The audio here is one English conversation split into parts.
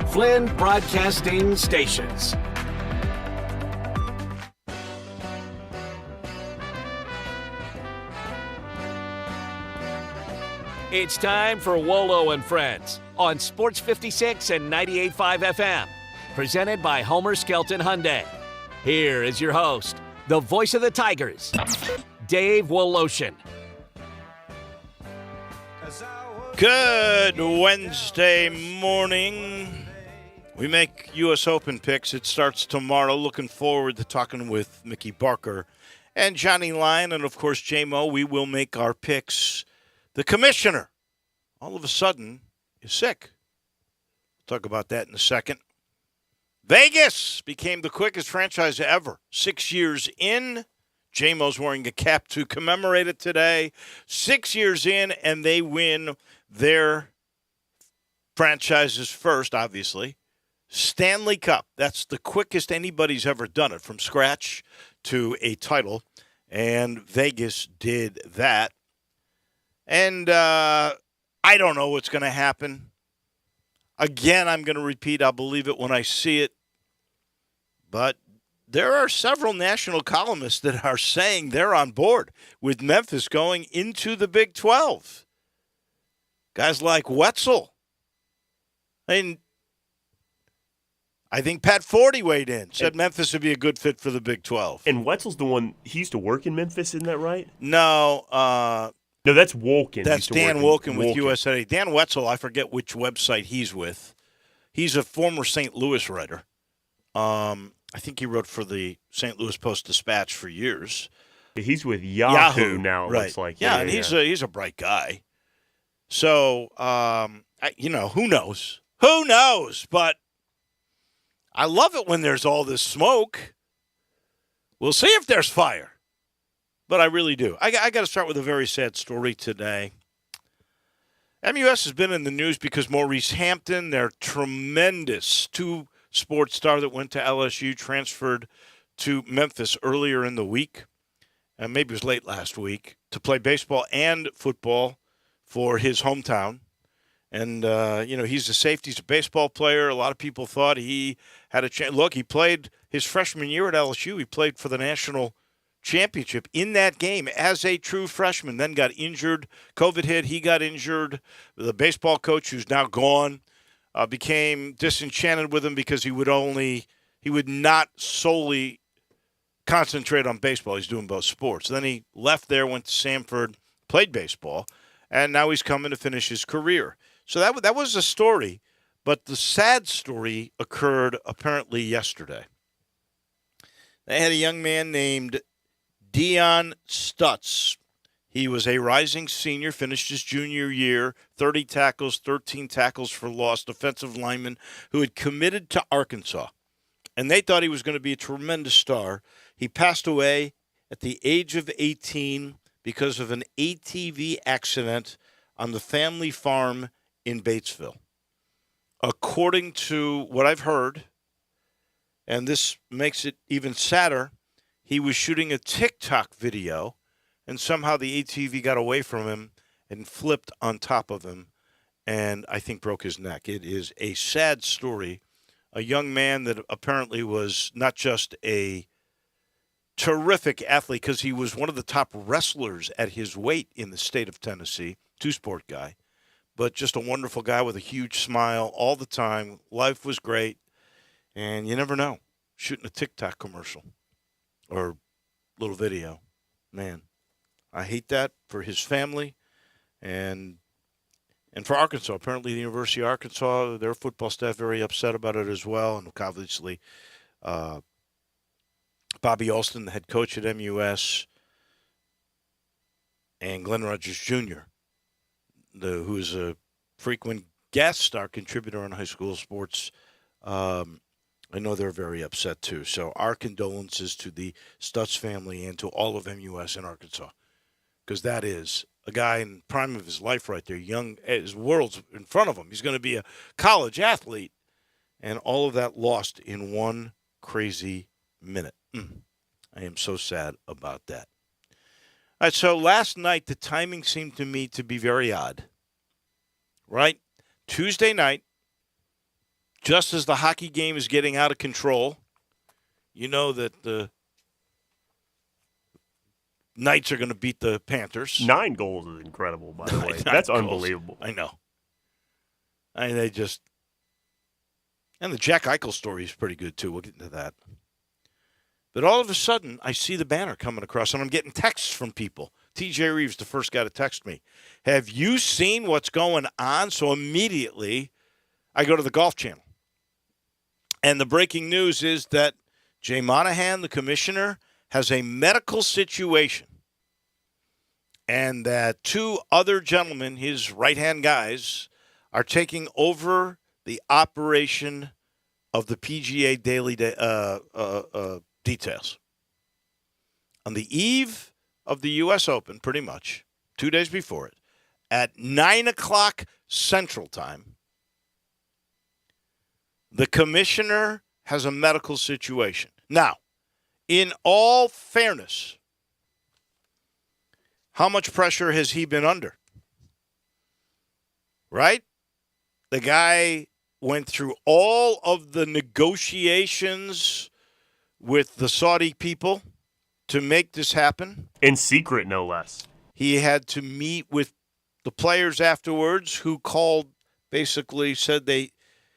Flynn Broadcasting Stations. It's time for Wolo and Friends on Sports 56 and 98.5 FM. Presented by Homer Skelton Hyundai. Here is your host, the voice of the Tigers, Dave Woloshin. Good Wednesday morning. We make U.S. Open picks. It starts tomorrow. Looking forward to talking with Mickey Barker and Johnny Lyon. And, of course, J-Mo, we will make our picks. The commissioner, all of a sudden, is sick. We'll talk about that in a second. Vegas became the quickest franchise ever. 6 years in. J-Mo's wearing a cap to commemorate it today. 6 years in, and they win their franchise's first, obviously, Stanley Cup. That's the quickest anybody's ever done it, from scratch to a title. And Vegas did that. And I don't know what's going to happen. Again, I'm going to repeat, I'll believe it when I see it. But there are several national columnists that are saying they're on board with Memphis going into the Big 12. Guys like Wetzel. I think Pat Forty weighed in, said Memphis would be a good fit for the Big 12. And Wetzel's the one, he used to work in Memphis, isn't that right? No. No, that's Wolkin. That's Dan Wolkin with USA. Dan Wetzel, I forget which website he's with. He's a former St. Louis writer. I think he wrote for the St. Louis Post-Dispatch for years. He's with Yahoo now, it right. looks like. Yeah, and he's a bright guy. So, who knows? Who knows? But I love it when there's all this smoke. We'll see if there's fire. But I really do. I got to start with a very sad story today. MUS has been in the news because Maurice Hampton, their tremendous two-sport star that went to LSU, transferred to Memphis earlier in the week, and maybe it was late last week, to play baseball and football for his hometown. And, he's a safety. He's a baseball player. A lot of people thought he had a chance. Look, he played his freshman year at LSU. He played for the national championship in that game as a true freshman, then got injured. COVID hit. He got injured. The baseball coach, who's now gone, became disenchanted with him because he would not solely concentrate on baseball. He's doing both sports. Then he left there, went to Samford, played baseball, and now he's coming to finish his career. So that was a story, but the sad story occurred apparently yesterday. They had a young man named Dion Stutz. He was a rising senior, finished his junior year, 30 tackles, 13 tackles for loss, defensive lineman who had committed to Arkansas. And they thought he was going to be a tremendous star. He passed away at the age of 18 because of an ATV accident on the family farm in Batesville. According to what I've heard, and this makes it even sadder, he was shooting a TikTok video, and somehow the ATV got away from him and flipped on top of him, and I think broke his neck. It is a sad story. A young man that apparently was not just a terrific athlete, because he was one of the top wrestlers at his weight in the state of Tennessee, two-sport guy, but just a wonderful guy with a huge smile all the time. Life was great, and you never know. Shooting a TikTok commercial or little video. Man, I hate that for his family and for Arkansas. Apparently the University of Arkansas, their football staff, very upset about it as well. And obviously Bobby Alston, the head coach at MUS, and Glenn Rogers Jr., who is a frequent guest star contributor on high school sports. I know they're very upset, too. So our condolences to the Stutz family and to all of MUS in Arkansas, because that is a guy in the prime of his life right there, young, his world's in front of him. He's going to be a college athlete, and all of that lost in one crazy minute. I am so sad about that. All right, so last night, the timing seemed to me to be very odd, right? Tuesday night, just as the hockey game is getting out of control, you know that the Knights are going to beat the Panthers. 9 goals is incredible, by the way. That's unbelievable. I know. And the Jack Eichel story is pretty good, too. We'll get into that. But all of a sudden, I see the banner coming across, and I'm getting texts from people. TJ Reeves, the first guy to text me. Have you seen what's going on? So immediately, I go to the Golf Channel. And the breaking news is that Jay Monahan, the commissioner, has a medical situation. And that 2 other gentlemen, his right-hand guys, are taking over the operation of the PGA daily details. On the eve of the U.S. Open, pretty much, 2 days before it, at 9 o'clock Central Time, the commissioner has a medical situation. Now, in all fairness, how much pressure has he been under? Right? The guy went through all of the negotiations with the Saudi people to make this happen. In secret, no less. He had to meet with the players afterwards who basically said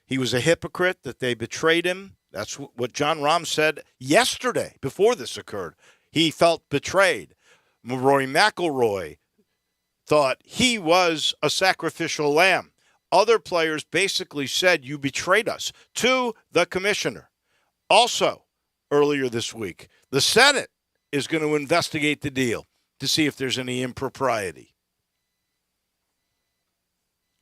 he was a hypocrite, that they betrayed him. That's what John Rahm said yesterday before this occurred. He felt betrayed. Rory McIlroy thought he was a sacrificial lamb. Other players basically said, you betrayed us, to the commissioner. Also, earlier this week, the Senate is going to investigate the deal to see if there's any impropriety.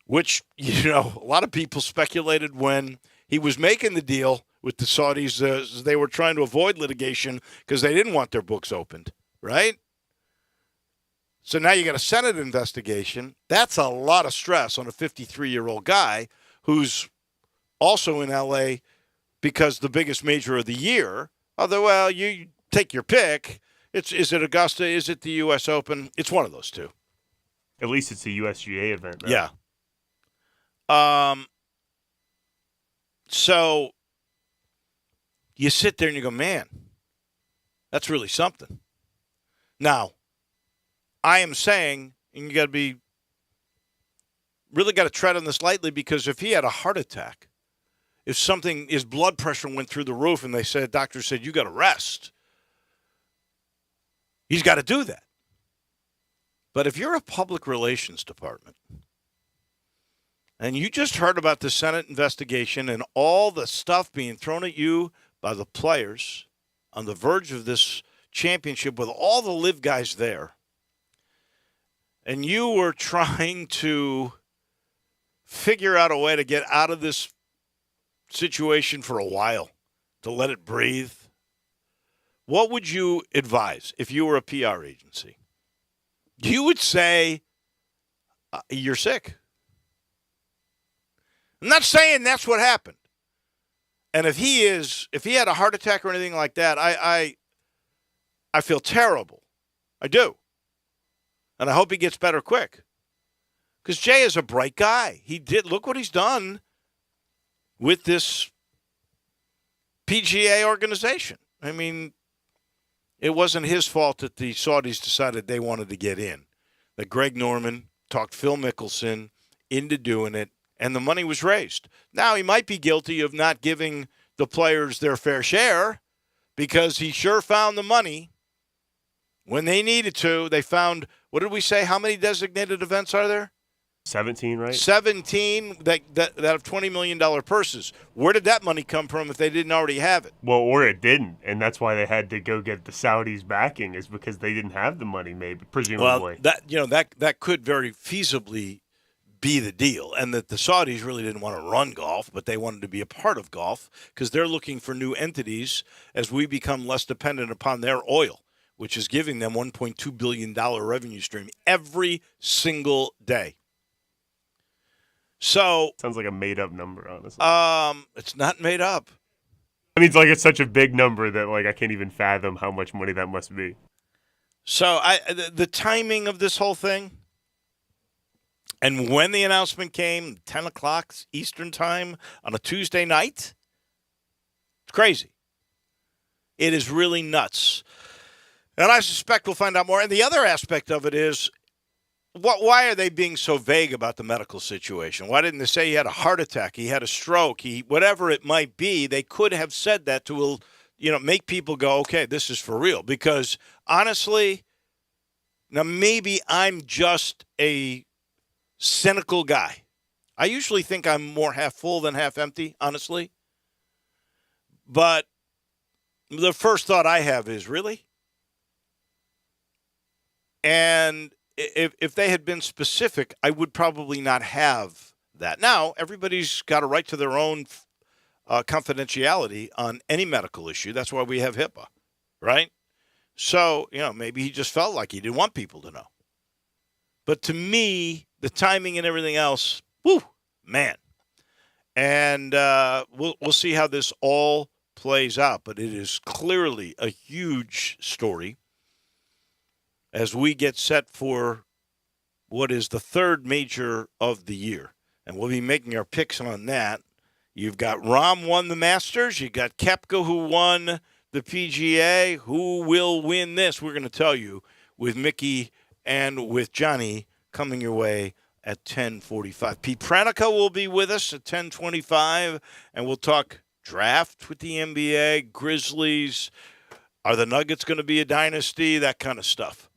Which, a lot of people speculated when he was making the deal with the Saudis, they were trying to avoid litigation because they didn't want their books opened, right? So now you got a Senate investigation. That's a lot of stress on a 53-year-old guy who's also in L.A. because the biggest major of the year. Although, well, you take your pick. Is it Augusta? Is it the U.S. Open? It's one of those two. At least it's a USGA event, though. Yeah. So you sit there and you go, man, that's really something. Now, I am saying, and you got to really got to tread on this lightly, because if he had a heart attack, if his blood pressure went through the roof and doctor said, you got to rest, he's got to do that. But if you're a public relations department and you just heard about the Senate investigation and all the stuff being thrown at you by the players on the verge of this championship with all the live guys there, and you were trying to figure out a way to get out of this situation for a while, to let it breathe, what would you advise if you were a PR agency? You would say, you're sick. I'm not saying that's what happened. And if he had a heart attack or anything like that, I feel terrible. I do. And I hope he gets better quick. Because Jay is a bright guy. Look what he's done with this PGA organization. I mean, it wasn't his fault that the Saudis decided they wanted to get in. That Greg Norman talked Phil Mickelson into doing it, and the money was raised. Now, he might be guilty of not giving the players their fair share, because he sure found the money when they needed to. They found, what did we say? How many designated events are there? 17, right? 17 that have $20 million purses. Where did that money come from if they didn't already have it? Well, or it didn't, and that's why they had to go get the Saudis backing, is because they didn't have the money, maybe, presumably. Well, that could very feasibly be the deal, and that the Saudis really didn't want to run golf, but they wanted to be a part of golf because they're looking for new entities as we become less dependent upon their oil, which is giving them $1.2 billion revenue stream every single day. So sounds like a made-up number, honestly. It's not made up. I mean, it's such a big number that I can't even fathom how much money that must be. So the timing of this whole thing, And when the announcement came, 10 o'clock Eastern time on a Tuesday night, it's crazy. It is really nuts. And I suspect we'll find out more. And the other aspect of it is, why are they being so vague about the medical situation? Why didn't they say he had a heart attack, he had a stroke, whatever it might be? They could have said that to, make people go, okay, this is for real. Because honestly, now maybe I'm just a cynical guy. I usually think I'm more half full than half empty, honestly. But the first thought I have is, really? And if they had been specific, I would probably not have that. Now, everybody's got a right to their own confidentiality on any medical issue. That's why we have HIPAA, right? So, maybe he just felt like he didn't want people to know. But to me, the timing and everything else, whoo, man. And we'll see how this all plays out. But it is clearly a huge story as we get set for what is the third major of the year. And we'll be making our picks on that. You've got Rahm won the Masters. You got Koepka who won the PGA. Who will win this? We're going to tell you with Mickey and with Johnny coming your way at 10:45. Pete Pranica will be with us at 10:25, and we'll talk draft with the NBA, Grizzlies. Are the Nuggets going to be a dynasty? That kind of stuff.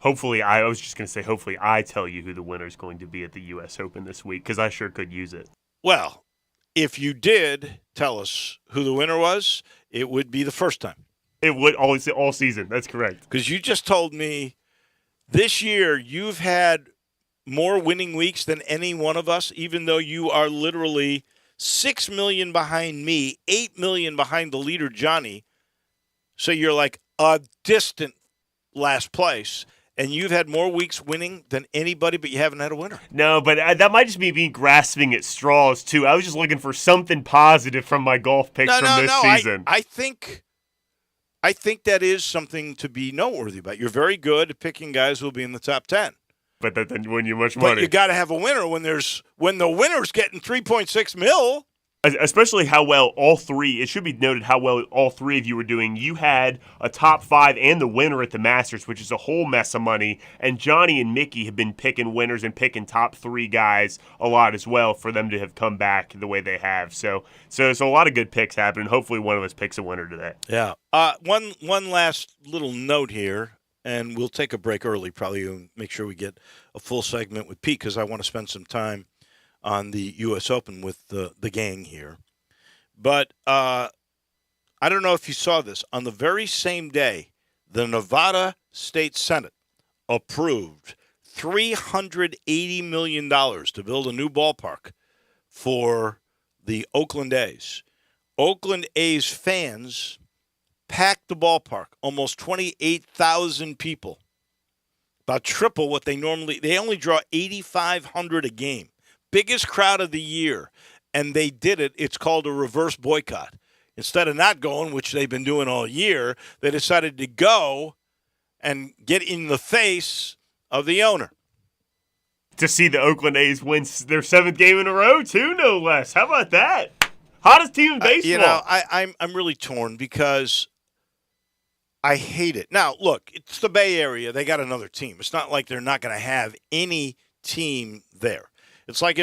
Hopefully, I was just going to say, hopefully I tell you who the winner is going to be at the U.S. Open this week, because I sure could use it. Well, if you did tell us who the winner was, it would be the first time. It would always all season. That's correct. Because you just told me this year you've had more winning weeks than any one of us, even though you are literally 6 million behind me, 8 million behind the leader, Johnny. So you're like a distant last place. And you've had more weeks winning than anybody, but you haven't had a winner. No, but that might just be me grasping at straws, too. I was just looking for something positive from my golf picks from this season. I think that is something to be noteworthy about. You're very good at picking guys who will be in the top 10. But that doesn't win you much money. But you got to have a winner when the winner's getting 3.6 mil. Especially how well all three, it should be noted how well all three of you were doing. You had a top 5 and the winner at the Masters, which is a whole mess of money. And Johnny and Mickey have been picking winners and picking top 3 guys a lot as well for them to have come back the way they have. So a lot of good picks happening. Hopefully one of us picks a winner today. Yeah. One last little note here, and we'll take a break early probably and make sure we get a full segment with Pete because I want to spend some time on the U.S. Open with the gang here. But I don't know if you saw this. On the very same day, the Nevada State Senate approved $380 million to build a new ballpark for the Oakland A's. Oakland A's fans packed the ballpark, almost 28,000 people, about triple what they only draw 8,500 a game. Biggest crowd of the year, and they did it. It's called a reverse boycott. Instead of not going, which they've been doing all year, they decided to go and get in the face of the owner. To see the Oakland A's win their 7th game in a row, too, no less. How about that? Hottest team in baseball. I'm really torn because I hate it. Now, look, it's the Bay Area. They got another team. It's not like they're not going to have any team there. It's like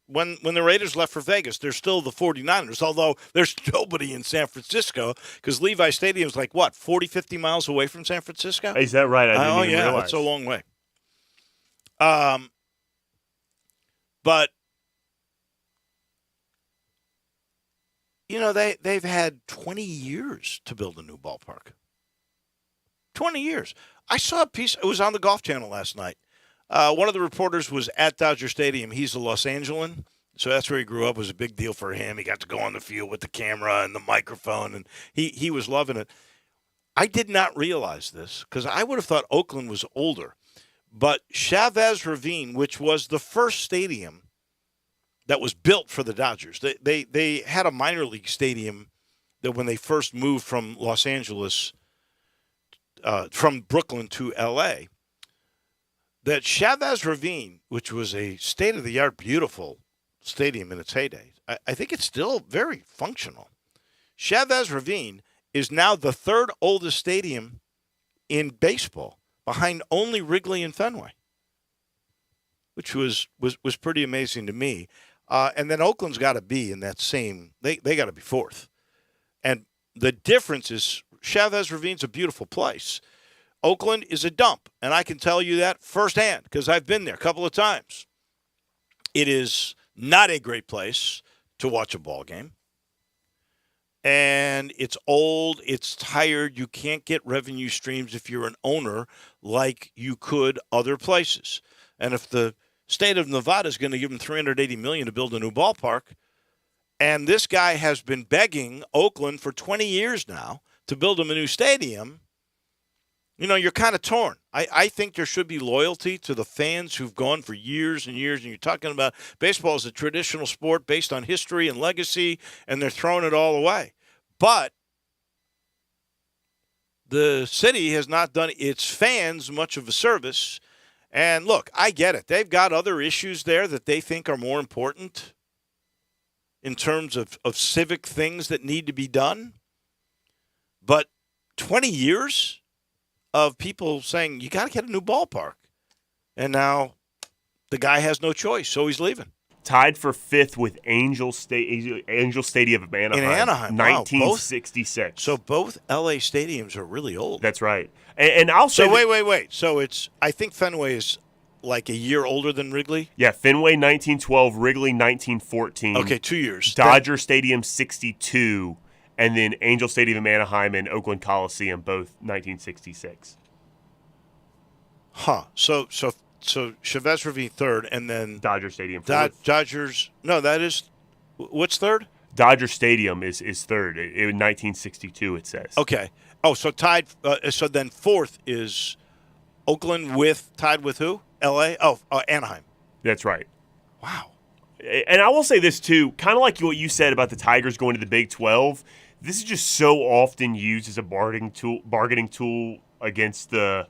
when the Raiders left for Vegas, they're still the 49ers, although there's nobody in San Francisco because Levi Stadium's like, 40, 50 miles away from San Francisco? Is that right? I didn't even realize. That's a long way. But, they've had 20 years to build a new ballpark. 20 years. I saw a piece. It was on the Golf Channel last night. One of the reporters was at Dodger Stadium. He's a Los Angelean, so that's where he grew up. It was a big deal for him. He got to go on the field with the camera and the microphone, and he was loving it. I did not realize this because I would have thought Oakland was older. But Chavez Ravine, which was the first stadium that was built for the Dodgers, they had a minor league stadium that when they first moved from Los Angeles, from Brooklyn to L.A., that Chavez Ravine, which was a state-of-the-art, beautiful stadium in its heyday, I think it's still very functional. Chavez Ravine is now the third oldest stadium in baseball, behind only Wrigley and Fenway, which was pretty amazing to me. And then Oakland's got to be in that same. They got to be fourth, and the difference is Chavez Ravine's a beautiful place. Oakland is a dump, and I can tell you that firsthand because I've been there a couple of times. It is not a great place to watch a ball game. And it's old, it's tired. You can't get revenue streams if you're an owner like you could other places. And if the state of Nevada is going to give them $380 million to build a new ballpark, and this guy has been begging Oakland for 20 years now to build him a new stadium, you're kind of torn. I think there should be loyalty to the fans who've gone for years and years. And you're talking about baseball as a traditional sport based on history and legacy, and they're throwing it all away. But the city has not done its fans much of a service. And look, I get it. They've got other issues there that they think are more important in terms of civic things that need to be done. But 20 years of people saying, you got to get a new ballpark. And now the guy has no choice, so he's leaving. Tied for fifth with Angel Stadium of Anaheim. In Anaheim, 1966. So both L.A. stadiums are really old. That's right. And I'll say... So wait. So I think Fenway is like a year older than Wrigley? Yeah, Fenway 1912, Wrigley 1914. Okay, 2 years. Dodger Stadium 62, and then Angel Stadium of Anaheim and Oakland Coliseum, both 1966. Huh. So Chavez Ravine third, and then Dodger Stadium fourth. Dodgers. No, that is what's third? Dodger Stadium is third. In 1962, it says. Okay. Oh, so tied. So then fourth is Oakland tied with who? L.A. Oh, Anaheim. That's right. Wow. And I will say this too, kind of like what you said about the Tigers going to the Big 12. This is just so often used as a bargaining tool against the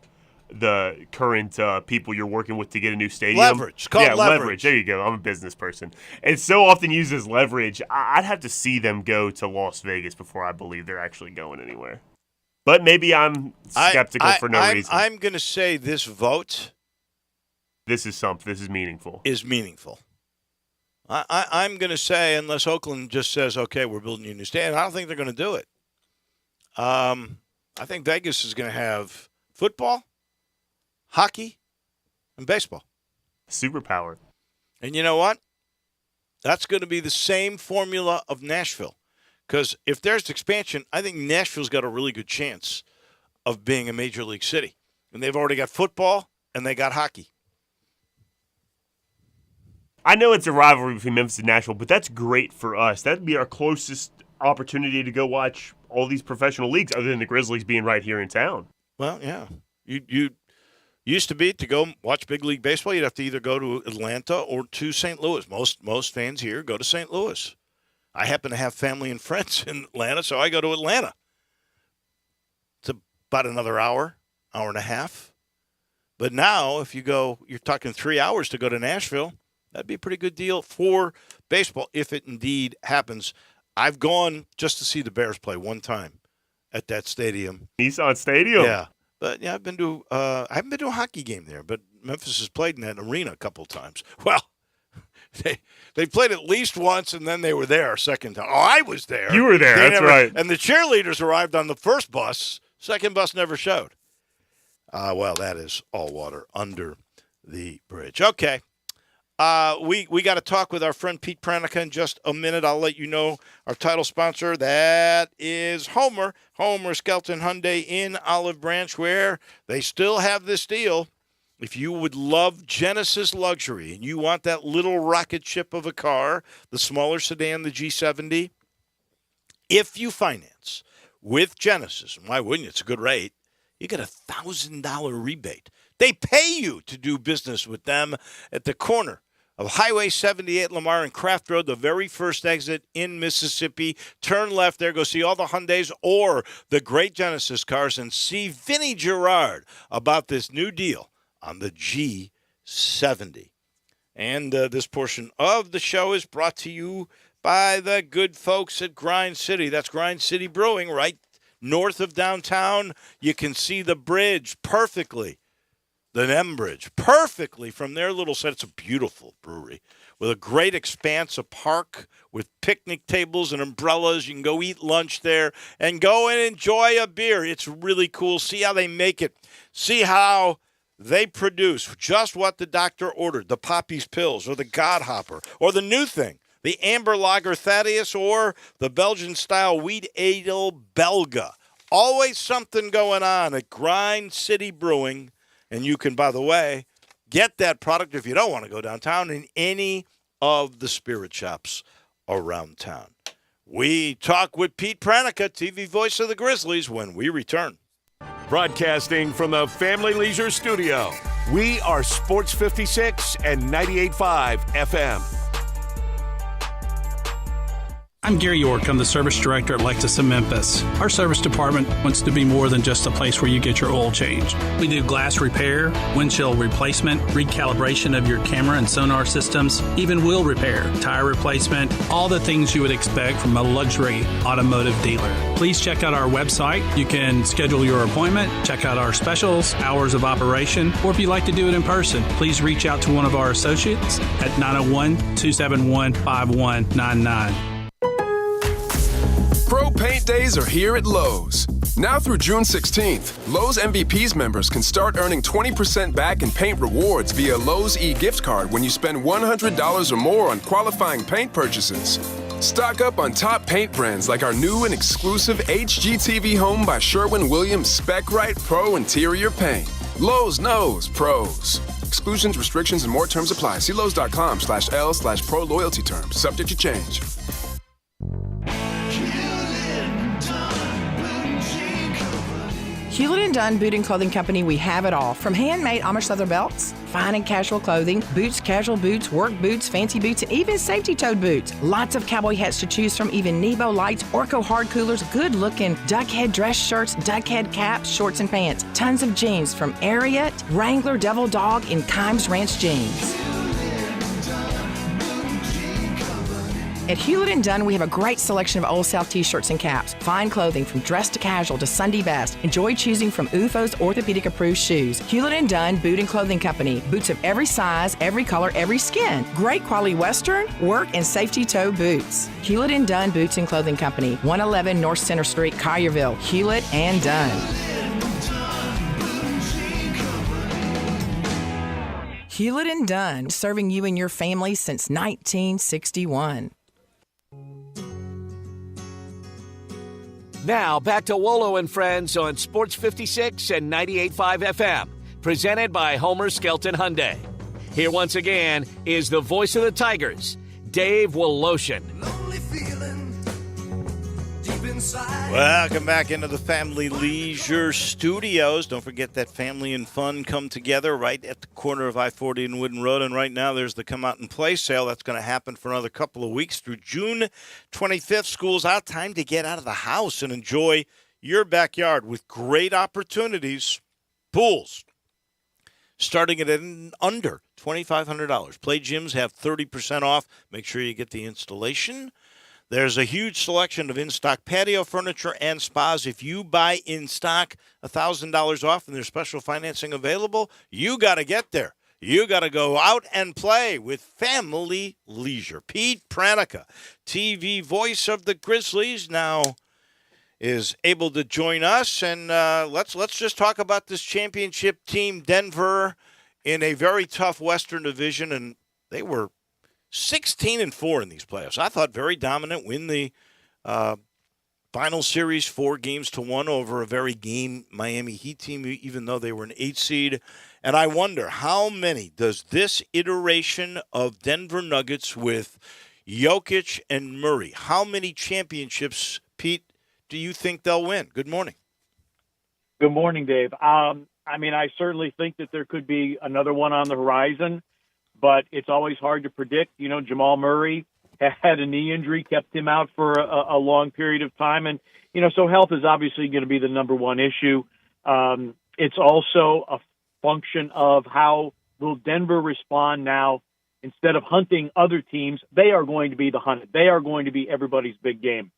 current people you're working with to get a new stadium. Leverage. Leverage. There you go. I'm a business person. It's so often used as leverage. I'd have to see them go to Las Vegas before I believe they're actually going anywhere. But maybe I'm skeptical for no reason. I'm going to say this vote. This is meaningful. Is meaningful. I'm going to say, unless Oakland just says, okay, we're building you a new stadium, I don't think they're going to do it. I think Vegas is going to have football, hockey, and baseball. Superpower. And you know what? That's going to be the same formula of Nashville. Because if there's expansion, I think Nashville's got a really good chance of being a major league city. And they've already got football, and they got hockey. I know it's a rivalry between Memphis and Nashville, but that's great for us. That'd be our closest opportunity to go watch all these professional leagues, other than the Grizzlies being right here in town. Well, yeah. You used to be to go watch big league baseball, you'd have to either go to Atlanta or to St. Louis. Most fans here go to St. Louis. I happen to have family and friends in Atlanta, so I go to Atlanta. It's about another hour and a half. But now, if you go, you're talking 3 hours to go to Nashville. That'd be a pretty good deal for baseball if it indeed happens. I've gone just to see the Bears play one time at that stadium. Nissan Stadium. Yeah. But yeah, I haven't been to a hockey game there, but Memphis has played in that arena a couple of times. Well, they played at least once, and then they were there a second time. Oh, I was there. You were there, that's right. And the cheerleaders arrived on the first bus. Second bus never showed. Well, that is all water under the bridge. Okay. We got to talk with our friend Pete Pranica in just a minute. I'll let you know our title sponsor. That is Homer Skelton Hyundai in Olive Branch, where they still have this deal. If you would love Genesis Luxury and you want that little rocket ship of a car, the smaller sedan, the G70, if you finance with Genesis, and why wouldn't you? It's a good rate. You get a $1,000 rebate. They pay you to do business with them at the corner of Highway 78 Lamar and Craft Road, the very first exit in Mississippi. Turn left there, go see all the Hyundais or the great Genesis cars and see Vinny Gerard about this new deal on the G70. And this portion of the show is brought to you by the good folks at Grind City. That's Grind City Brewing right north of downtown. You can see the bridge perfectly, the Nem Bridge, perfectly from their little set. It's a beautiful brewery with a great expanse of park with picnic tables and umbrellas. You can go eat lunch there and go and enjoy a beer. It's really cool. See how they make it. See how they produce just what the doctor ordered, the Poppy's Pills or the Godhopper or the new thing, the Amber Lager Thaddeus or the Belgian-style Wheat Ale Belga. Always something going on at Grind City Brewing. And you can, by the way, get that product if you don't want to go downtown in any of the spirit shops around town. We talk with Pete Pranica, TV voice of the Grizzlies, when we return. Broadcasting from the Family Leisure Studio, we are Sports 56 and 98.5 FM. I'm Gary York. I'm the service director at Lexus in Memphis. Our service department wants to be more than just a place where you get your oil changed. We do glass repair, windshield replacement, recalibration of your camera and sonar systems, even wheel repair, tire replacement, all the things you would expect from a luxury automotive dealer. Please check out our website. You can schedule your appointment, check out our specials, hours of operation, or if you'd like to do it in person, please reach out to one of our associates at 901-271-5199. Pro Paint Days are here at Lowe's. Now through June 16th, Lowe's MVPs members can start earning 20% back in paint rewards via Lowe's e-gift card when you spend $100 or more on qualifying paint purchases. Stock up on top paint brands like our new and exclusive HGTV Home by Sherwin-Williams Spec Right Pro Interior Paint. Lowe's knows pros. Exclusions, restrictions, and more terms apply. See Lowe's.com/L/pro loyalty terms. Subject to change. Hewlett & Dunn Boot and Clothing Company, we have it all. From handmade Amish leather belts, fine and casual clothing, boots, casual boots, work boots, fancy boots, and even safety-toed boots. Lots of cowboy hats to choose from, even Nebo lights, Orco hard coolers, good-looking duck head dress shirts, duck head caps, shorts, and pants. Tons of jeans from Ariat, Wrangler, Devil Dog, and Kimes Ranch jeans. At Hewlett & Dunn, we have a great selection of Old South t-shirts and caps. Fine clothing from dress to casual to Sunday best. Enjoy choosing from UFO's orthopedic-approved shoes. Hewlett & Dunn Boot and Clothing Company. Boots of every size, every color, every skin. Great quality Western, work, and safety toe boots. Hewlett & Dunn Boots and Clothing Company. 111 North Center Street, Collierville. Hewlett & Dunn. Hewlett & Dunn, serving you and your family since 1961. Now back to Wolo and Friends on Sports 56 and 98.5 FM, presented by Homer Skelton Hyundai. Here once again is the voice of the Tigers, Dave Woloshin. Welcome back into the Family Leisure Studios. Don't forget that family and fun come together right at the corner of I-40 and Wooden Road. And right now there's the Come Out and Play sale. That's going to happen for another couple of weeks through June 25th. School's out. Time to get out of the house and enjoy your backyard with great opportunities. Pools starting at under $2,500. Play gyms have 30% off. Make sure you get the installation. There's a huge selection of in-stock patio furniture and spas. If you buy in stock, $1,000 off, and there's special financing available, you got to get there. You got to go out and play with Family Leisure. Pete Pranica, TV voice of the Grizzlies, now is able to join us. And let's just talk about this championship team, Denver, in a very tough Western Division, and they were 16-4 in these playoffs. I thought very dominant, win the final series 4-1 over a very game Miami Heat team, even though they were an 8 seed. And I wonder, how many does this iteration of Denver Nuggets with Jokic and Murray, how many championships, Pete, do you think they'll win? Good morning. Good morning, Dave. I certainly think that there could be another one on the horizon, but it's always hard to predict. You know, Jamal Murray had a knee injury, kept him out for a long period of time. And, you know, so health is obviously going to be the number one issue. It's also function of how will Denver respond now. Instead of hunting other teams, they are going to be the hunted. They are going to be everybody's big game.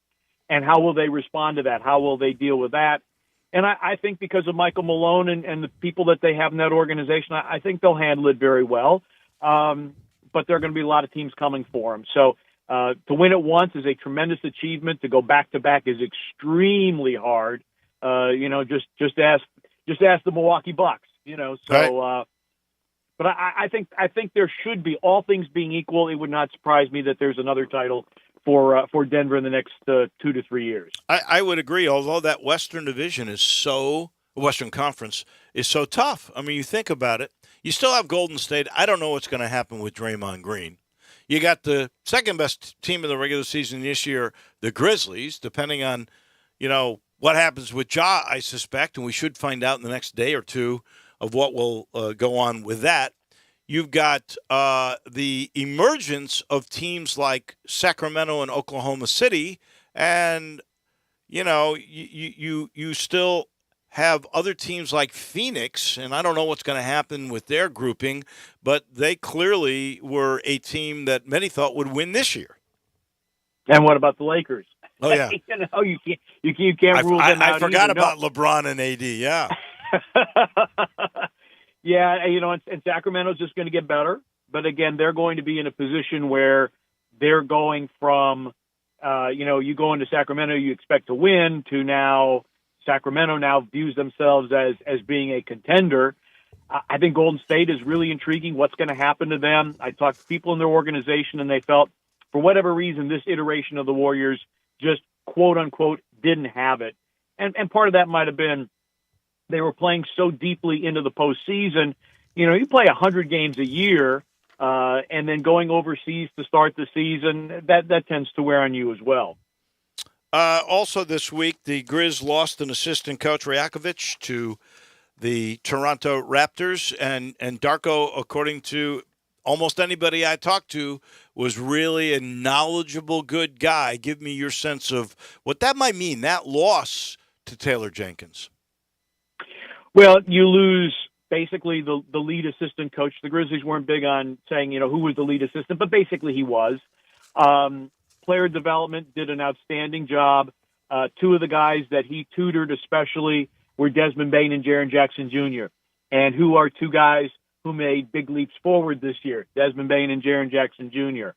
And how will they respond to that? How will they deal with that? And I think because of Michael Malone and the people that they have in that organization, I think they'll handle it very well. But there are going to be a lot of teams coming for them. So to win it once is a tremendous achievement. To go back-to-back is extremely hard. Just ask the Milwaukee Bucks. So. Right. But I think there should be, all things being equal, it would not surprise me that there's another title for Denver in the next 2 to 3 years. I would agree, although that Western Conference is so tough. I mean, you think about it. You still have Golden State. I don't know what's going to happen with Draymond Green. You got the second-best team in the regular season this year, the Grizzlies, depending on, what happens with Ja, I suspect, and we should find out in the next day or two of what will go on with that. You've got the emergence of teams like Sacramento and Oklahoma City, and you still have other teams like Phoenix, and I don't know what's going to happen with their grouping, but they clearly were a team that many thought would win this year. And what about the Lakers? Oh yeah, you can't rule them out. I forgot either. about LeBron and AD. Yeah. Yeah, and Sacramento's just going to get better. But again, they're going to be in a position where they're going from, you go into Sacramento, you expect to win, to now Sacramento now views themselves as being a contender. I think Golden State is really intriguing. What's going to happen to them? I talked to people in their organization, and they felt, for whatever reason, this iteration of the Warriors just, quote unquote, didn't have it. And part of that might have been they were playing so deeply into the postseason. You play 100 games a year, and then going overseas to start the season, that tends to wear on you as well. Also this week, the Grizz lost an assistant coach, Rajakovic, to the Toronto Raptors. And Darko, according to almost anybody I talked to, was really a knowledgeable, good guy. Give me your sense of what that might mean, that loss to Taylor Jenkins. Well, you lose basically the lead assistant coach. The Grizzlies weren't big on saying, who was the lead assistant, but basically he was. Player development did an outstanding job. Two of the guys that he tutored especially were Desmond Bane and Jaren Jackson Jr., and who are two guys who made big leaps forward this year, Desmond Bane and Jaren Jackson Jr.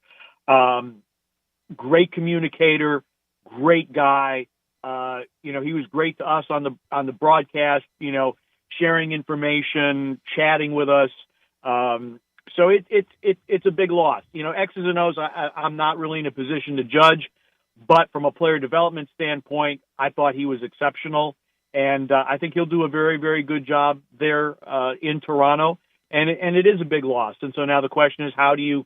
Great communicator, great guy. He was great to us on the broadcast, sharing information, chatting with us. So it's a big loss. X's and O's, I'm not really in a position to judge, but from a player development standpoint, I thought he was exceptional. And I think he'll do a very, very good job there in Toronto. And it is a big loss. And so now the question is, how do you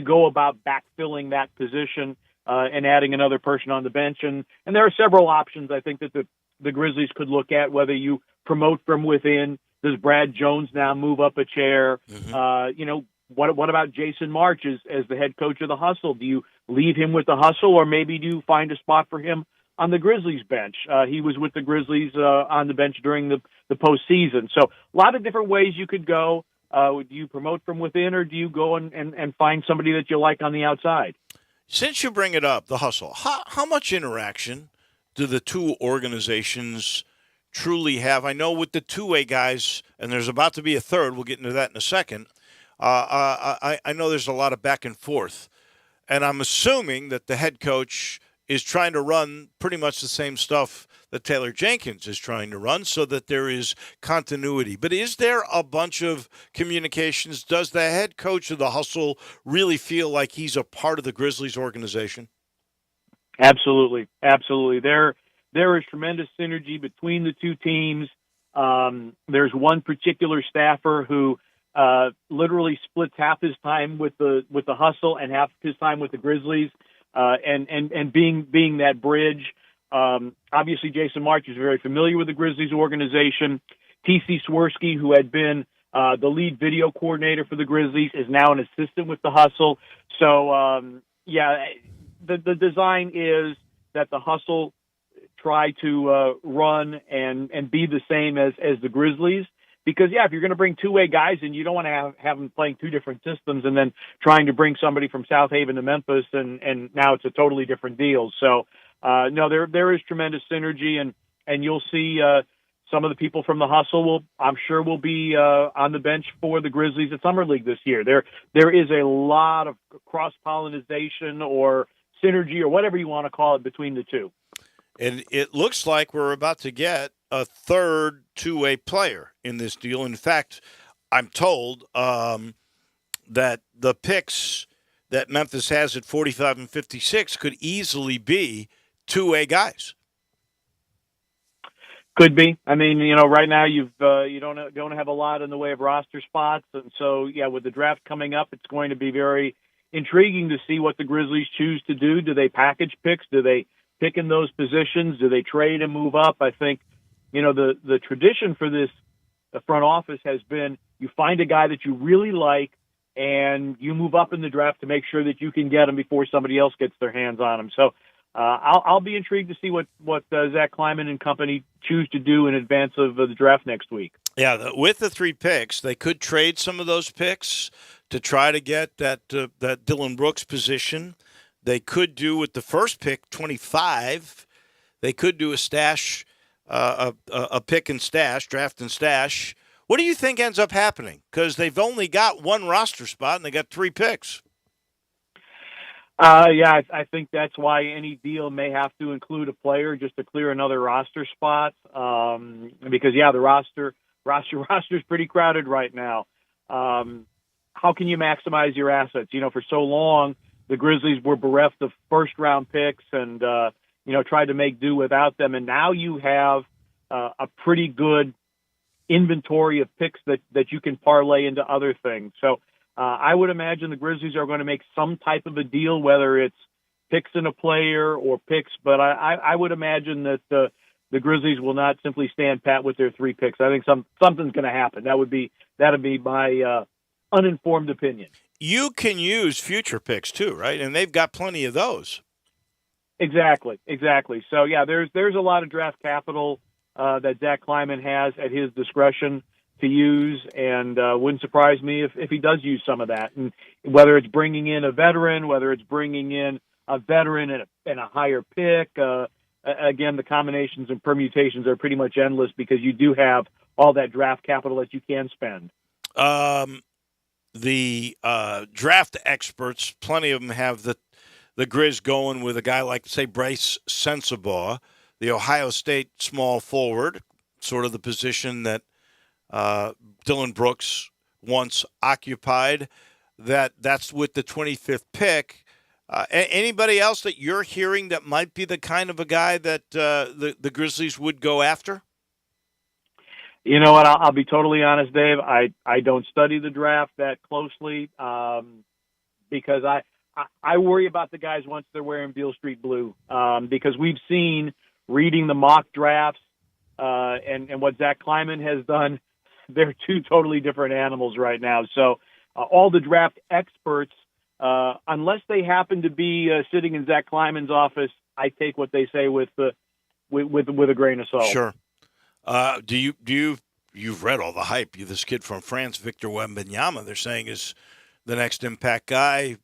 go about backfilling that position and adding another person on the bench? And there are several options I think that the Grizzlies could look at, whether you promote from within. Does Brad Jones now move up a chair? Mm-hmm. What about Jason March as the head coach of the Hustle? Do you leave him with the Hustle, or maybe do you find a spot for him on the Grizzlies bench? He was with the Grizzlies on the bench during the postseason. So a lot of different ways you could go. Do you promote from within, or do you go and find somebody that you like on the outside? Since you bring it up, the Hustle, how much interaction do the two organizations truly have? I know with the two-way guys, and there's about to be a third, we'll get into that in a second, I know there's a lot of back and forth. And I'm assuming that the head coach is trying to run pretty much the same stuff that Taylor Jenkins is trying to run, so that there is continuity. But is there a bunch of communications? Does the head coach of the Hustle really feel like he's a part of the Grizzlies organization? Absolutely. There is tremendous synergy between the two teams. There's one particular staffer who literally splits half his time with the Hustle and half his time with the Grizzlies, and being that bridge. Obviously, Jason March is very familiar with the Grizzlies organization. T.C. Swirsky, who had been the lead video coordinator for the Grizzlies, is now an assistant with the Hustle. So, the design is that the Hustle try to run and be the same as the Grizzlies. Because, if you're going to bring two-way guys in, you don't want to have them playing two different systems and then trying to bring somebody from South Haven to Memphis, and now it's a totally different deal. So, no, there is tremendous synergy, and you'll see some of the people from the Hustle I'm sure will be on the bench for the Grizzlies at Summer League this year. There is a lot of cross-pollination or synergy or whatever you want to call it between the two. And it looks like we're about to get a third two-way player in this deal. In fact, I'm told that the picks that Memphis has at 45 and 56 could easily be two-way guys. Could be. I mean, right now you don't have a lot in the way of roster spots, and so with the draft coming up, it's going to be very intriguing to see what the Grizzlies choose to do. Do they package picks? Do they pick in those positions? Do they trade and move up? I think, the tradition for this front office has been you find a guy that you really like and you move up in the draft to make sure that you can get him before somebody else gets their hands on him. So I'll be intrigued to see what Zach Kleiman and company choose to do in advance of the draft next week. Yeah, with the 3 picks, they could trade some of those picks to try to get that Dylan Brooks position. They could do with the first pick, 25. They could do a stash, a pick and stash, draft and stash. What do you think ends up happening? Because they've only got 1 roster spot and they got 3 picks. I think that's why any deal may have to include a player just to clear another roster spot. Because the roster's pretty crowded right now. How can you maximize your assets? For so long, the Grizzlies were bereft of first-round picks and, tried to make do without them. And now you have a pretty good inventory of picks that you can parlay into other things. So I would imagine the Grizzlies are going to make some type of a deal, whether it's picks in a player or picks. But I would imagine that the Grizzlies will not simply stand pat with their 3 picks. I think something's going to happen. That'd be my uninformed opinion. You can use future picks too, right? And they've got plenty of those. Exactly. So there's a lot of draft capital that Zach Kleiman has at his discretion to use, and wouldn't surprise me if he does use some of that. And whether it's bringing in a veteran, whether it's bringing in a veteran and a higher pick, again, the combinations and permutations are pretty much endless because you do have all that draft capital that you can spend. The draft experts, plenty of them have the Grizz going with a guy like, say, Bryce Sensabaugh, the Ohio State small forward, sort of the position that Dylan Brooks once occupied. That's with the 25th pick. Anybody else that you're hearing that might be the kind of a guy that the Grizzlies would go after? You know what? I'll be totally honest, Dave. I don't study the draft that closely because I worry about the guys once they're wearing Beale Street blue because we've seen reading the mock drafts and what Zach Kleiman has done. They're 2 totally different animals right now. So all the draft experts, unless they happen to be sitting in Zach Kleiman's office, I take what they say with a grain of salt. Sure. You've read all the hype. This kid from France, Victor Wembanyama, they're saying is the next impact guy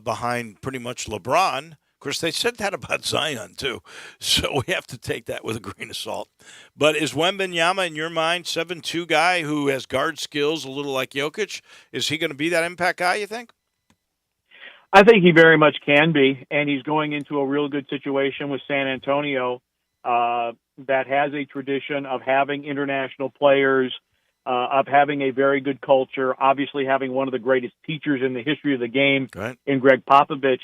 behind pretty much LeBron. Of course, they said that about Zion, too, so we have to take that with a grain of salt. But is Wembanyama, in your mind, 7'2" guy who has guard skills a little like Jokic? Is he going to be that impact guy, you think? I think he very much can be, and he's going into a real good situation with San Antonio that has a tradition of having international players, of having a very good culture, obviously having one of the greatest teachers in the history of the game in Greg Popovich.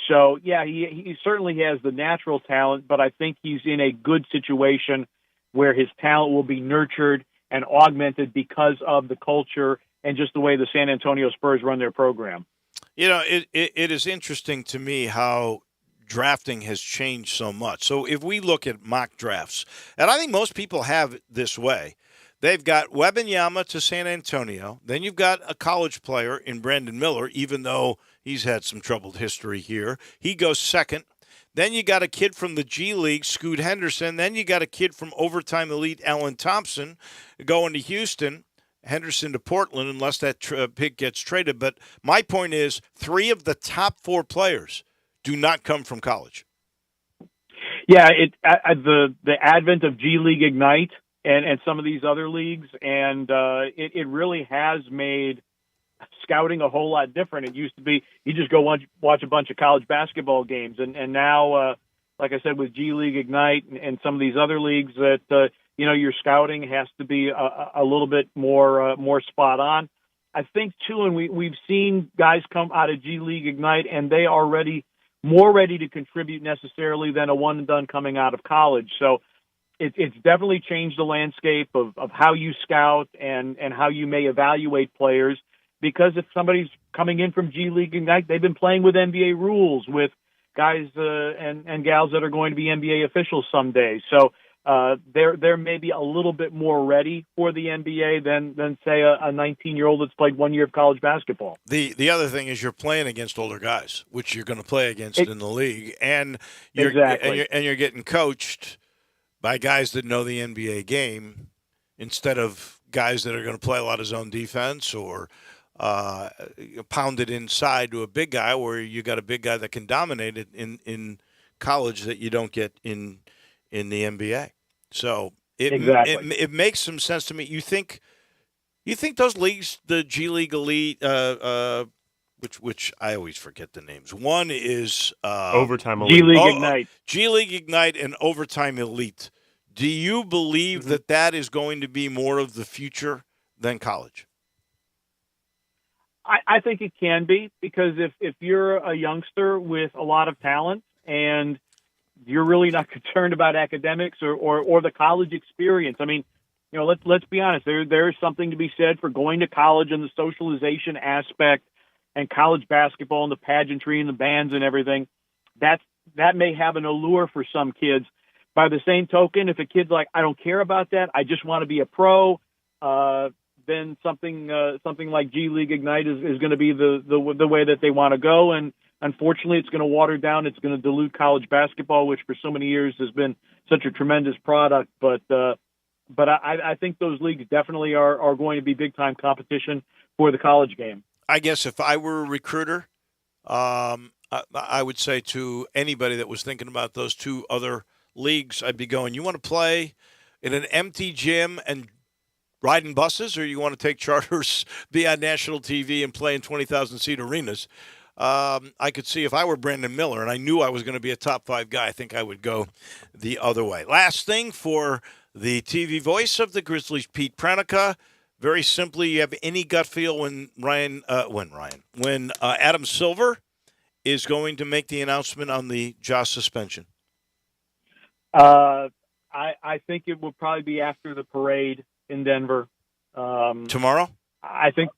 So, he certainly has the natural talent, but I think he's in a good situation where his talent will be nurtured and augmented because of the culture and just the way the San Antonio Spurs run their program. It is interesting to me how drafting has changed so much. So if we look at mock drafts, and I think most people have it this way, they've got Wembanyama to San Antonio. Then you've got a college player in Brandon Miller, even though he's had some troubled history here. He goes second. Then you got a kid from the G League, Scoot Henderson. Then you got a kid from overtime elite, Alan Thompson, going to Houston. Henderson to Portland unless that pick gets traded. But my point is 3 of the top 4 players do not come from college. Yeah, the advent of G League Ignite and some of these other leagues, and it really has made scouting a whole lot different. It used to be you just go watch a bunch of college basketball games, and now, like I said, with G League Ignite and some of these other leagues, that your scouting has to be a little bit more spot on. I think too, and we've seen guys come out of G League Ignite, and they are more ready to contribute necessarily than a one and done coming out of college. So it's definitely changed the landscape of how you scout and how you may evaluate players. Because if somebody's coming in from G League Ignite, they've been playing with NBA rules with guys and gals that are going to be NBA officials someday. So they're maybe a little bit more ready for the NBA than say a 19-year-old that's played 1 year of college basketball. The other thing is you're playing against older guys, which you're going to play against in the league, and you're getting coached by guys that know the NBA game instead of guys that are going to play a lot of zone defense or pound it inside to a big guy, where you got a big guy that can dominate it in college that you don't get in the NBA. So it makes some sense to me. You think those leagues, the G League Elite, which I always forget the names. One is Overtime Elite. G League Ignite. G League Ignite and Overtime Elite. Do you believe that is going to be more of the future than college? I think it can be, because if you're a youngster with a lot of talent and you're really not concerned about academics or the college experience. I mean, let's be honest. There's something to be said for going to college and the socialization aspect and college basketball and the pageantry and the bands and everything. That may have an allure for some kids. By the same token, if a kid's like, I don't care about that, I just want to be a pro, then something like G League Ignite is going to be the way that they want to go. And unfortunately, it's going to water down. It's going to dilute college basketball, which for so many years has been such a tremendous product. But I think those leagues definitely are going to be big time competition for the college game. I guess if I were a recruiter, I would say to anybody that was thinking about those 2 other leagues, I'd be going, you want to play in an empty gym and riding buses, or you want to take charters, be on national TV and play in 20,000-seat arenas? I could see if I were Brandon Miller and I knew I was going to be a top 5 guy, I think I would go the other way. Last thing for the TV voice of the Grizzlies, Pete Pranica. Very simply, you have any gut feel when Adam Silver is going to make the announcement on the Josh suspension? I think it will probably be after the parade in Denver. Tomorrow? I think.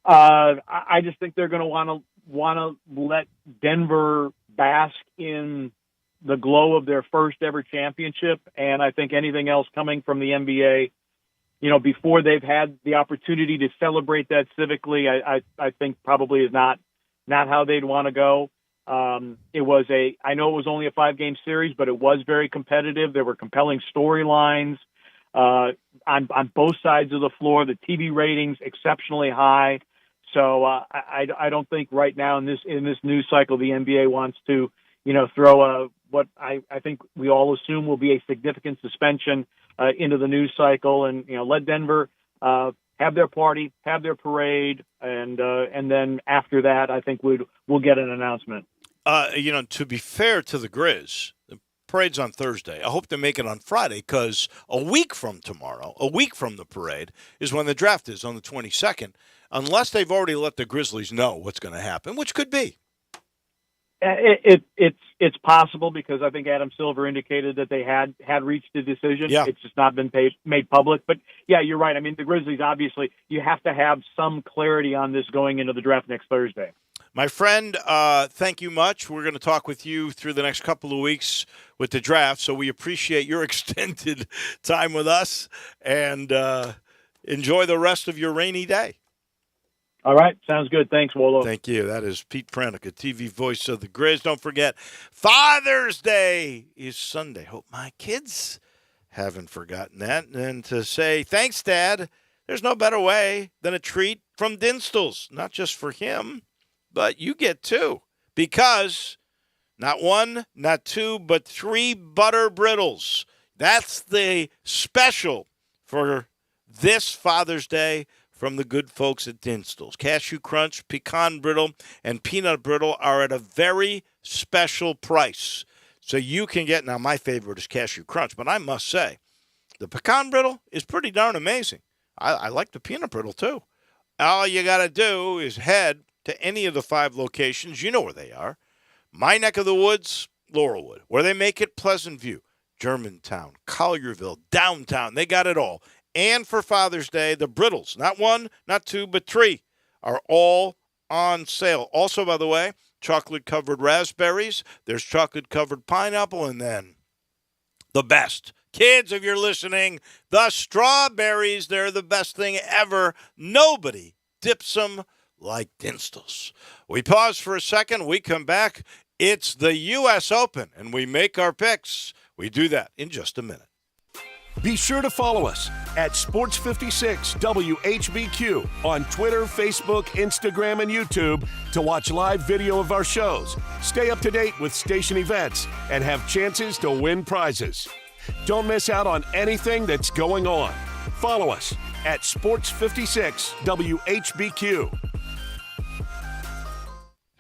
I just think they're going to want to let Denver bask in the glow of their first ever championship, and I think anything else coming from the NBA, before they've had the opportunity to celebrate that civically, I think probably is not how they'd want to go. I know it was only a 5-game series, but it was very competitive. There were compelling storylines on both sides of the floor. The TV ratings exceptionally high. So I don't think right now in this news cycle the NBA wants to throw what I think we all assume will be a significant suspension into the news cycle, and let Denver have their party, have their parade, and then after that I think we'll get an announcement. To be fair to the Grizz, the parade's on Thursday. I hope they make it on Friday, because a week from tomorrow, a week from the parade, is when the draft is on the 22nd, unless they've already let the Grizzlies know what's going to happen, which could be. It's possible, because I think Adam Silver indicated that they had reached a decision. Yeah. It's just not been made public. But, yeah, you're right. I mean, the Grizzlies, obviously, you have to have some clarity on this going into the draft next Thursday. My friend, thank you much. We're going to talk with you through the next couple of weeks with the draft, so we appreciate your extended time with us, and enjoy the rest of your rainy day. All right. Sounds good. Thanks, Wolo. Thank you. That is Pete Pranica, TV voice of the Grizz. Don't forget, Father's Day is Sunday. Hope my kids haven't forgotten that. And to say, thanks, Dad. there's no better way than a treat from Dinstall's. Not just for him, but you get two. Because not one, not two, but 3 butter brittles. That's the special for this Father's Day from the good folks at Dinstall's. Cashew Crunch, Pecan Brittle, and Peanut Brittle are at a very special price. So you can get, now my favorite is Cashew Crunch, but I must say, the Pecan Brittle is pretty darn amazing. I like the Peanut Brittle too. All you got to do is head to any of the 5 locations. You know where they are. My neck of the woods, Laurelwood. Where they make it, Pleasant View, Germantown, Collierville, downtown. They got it all. And for Father's Day, the Brittles, not 1, not 2, but 3, are all on sale. Also, by the way, chocolate-covered raspberries. There's chocolate-covered pineapple. And then the best. Kids, if you're listening, the strawberries, they're the best thing ever. Nobody dips them like Dinstall's. We pause for a second. We come back. It's the U.S. Open, and we make our picks. We do that in just a minute. Be sure to follow us at Sports56 WHBQ on Twitter, Facebook, Instagram, and YouTube to watch live video of our shows, stay up to date with station events, and have chances to win prizes. Don't miss out on anything that's going on. Follow us at Sports56 WHBQ.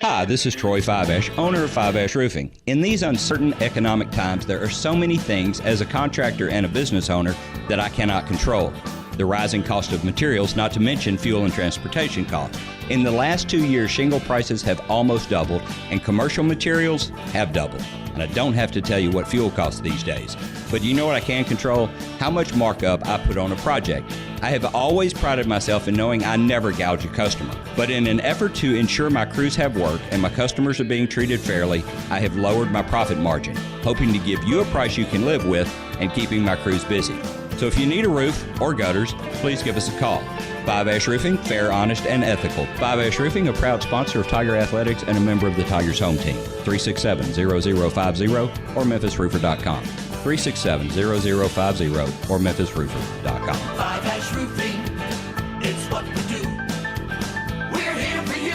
Hi, this is Troy Fiveash, owner of Fiveash Roofing. In these uncertain economic times, there are so many things as a contractor and a business owner that I cannot control. The rising cost of materials, not to mention fuel and transportation costs. In the last 2 years, shingle prices have almost doubled and commercial materials have doubled. And I don't have to tell you what fuel costs these days. But you know what I can control? How much markup I put on a project. I have always prided myself in knowing I never gouge a customer. But in an effort to ensure my crews have work and my customers are being treated fairly, I have lowered my profit margin, hoping to give you a price you can live with and keeping my crews busy. So if you need a roof or gutters, please give us a call. Fiveash Roofing, fair, honest, and ethical. Fiveash Roofing, a proud sponsor of Tiger Athletics and a member of the Tigers home team. 367-0050 or memphisroofer.com. 367-0050 or memphisroofer.com. Fiveash Roofing, it's what we do. We're here for you.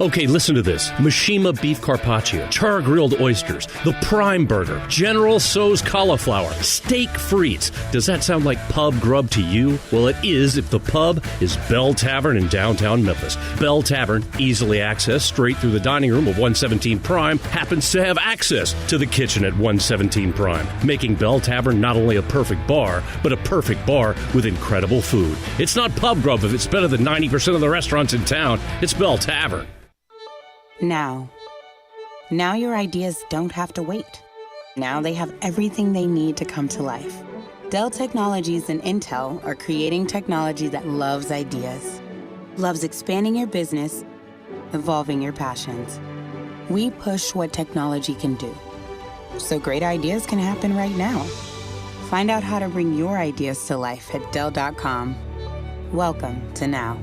Okay, listen to this. Mishima beef carpaccio, char-grilled oysters, the prime burger, General Tso's cauliflower, steak frites. Does that sound like pub grub to you? Well, it is if the pub is Bell Tavern in downtown Memphis. Bell Tavern, easily accessed straight through the dining room of 117 Prime, happens to have access to the kitchen at 117 Prime, making Bell Tavern not only a perfect bar, but a perfect bar with incredible food. It's not pub grub if it's better than 90% of the restaurants in town. It's Bell Tavern. Now your ideas don't have to wait. Now they have everything they need to come to life. Dell Technologies and Intel are creating technology that loves ideas, loves expanding your business, evolving your passions. We push what technology can do, so great ideas can happen right now. Find out how to bring your ideas to life at Dell.com. Welcome to Now.